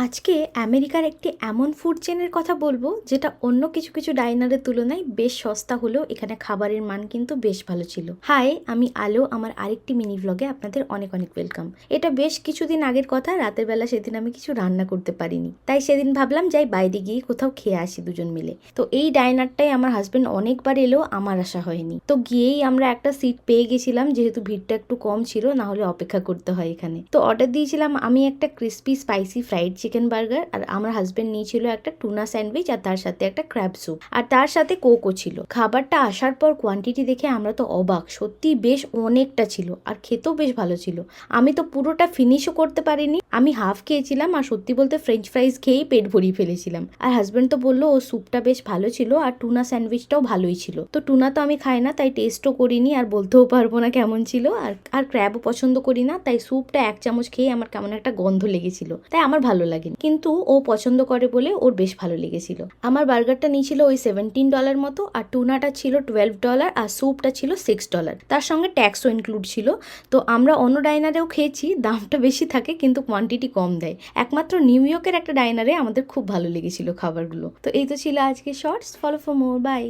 আজকে আমেরিকার একটি এমন ফুড চেনের কথা বলবো যেটা অন্য কিছু কিছু ডাইনারের তুলনায় বেশ সস্তা হলেও এখানে খাবারের মান কিন্তু বেশ ভালো ছিল। হাই, আমি আলো, আমার আরেকটি মিনি ভ্লগে আপনাদের অনেক অনেক ওয়েলকাম। এটা বেশ কিছুদিন আগের কথা, রাতের বেলা সেদিন আমি কিছু রান্না করতে পারিনি, তাই সেদিন ভাবলাম যাই বাইরে গিয়ে কোথাও খেয়ে আসি দুজন মিলে। তো এই ডাইনারটাই আমার হাজবেন্ড অনেকবার এলেও আমার আশা হয়নি, তো গিয়েই আমরা একটা সিট পেয়ে গেছিলাম, যেহেতু ভিড়টা একটু কম ছিল, না হলে অপেক্ষা করতে হয় এখানে। তো অর্ডার দিয়েছিলাম আমি একটা crispy spicy fried chicken burger, আর আমার হাজবেন্ড নিয়েছিল একটা টুনা স্যান্ডউইচ, আর তার সাথে একটা ক্র্যাব স্যুপ, আর তার সাথে কোকও ছিল। খাবারটা আসার পর কোয়ান্টিটি দেখে আমরা তো অবাক, সত্যি বেশ অনেকটা ছিল, আর খেতেও বেশ ভালো ছিল। আমি তো পুরোটা ফিনিশও করতে পারিনি, আমি হাফ খেয়েছিলাম, আর সত্যি বলতে ফ্রেঞ্চ ফ্রাইজ খেয়েই পেট ভরিয়ে ফেলেছিলাম। আর হাজবেন্ড তো বললো ও স্যুপটা বেশ ভালো ছিল, আর টুনা স্যান্ডউইচটাও ভালোই ছিল। তো টুনা তো আমি খাই না, তাই টেস্টও করিনি, আর বলতেও পারবো না কেমন ছিল। আর ক্র্যাবও পছন্দ করি না, তাই স্যুপটা এক চামচ খেয়ে আমার কেমন একটা গন্ধ লেগেছিল, তাই আমার ভালো লাগেনি। কিন্তু ও পছন্দ করে বলে ওর বেশ ভালো লেগেছিল। আমার বার্গারটা নিয়েছিল ওই $17 মতো, আর টুনাটা ছিল $12, আর স্যুপটা ছিল $6। তার সঙ্গে ট্যাক্সও ইনক্লুড ছিল। তো আমরা অন্য ডাইনারেও খেয়েছি, দামটা বেশি থাকে কিন্তু কোয়ান্টিটি কম দেয়। একমাত্র নিউ ইয়র্কের একটা ডাইনারে আমাদের খুব ভালো লেগেছিল খাবারগুলো। তো এই তো ছিল আজকে shorts. Follow for more, by.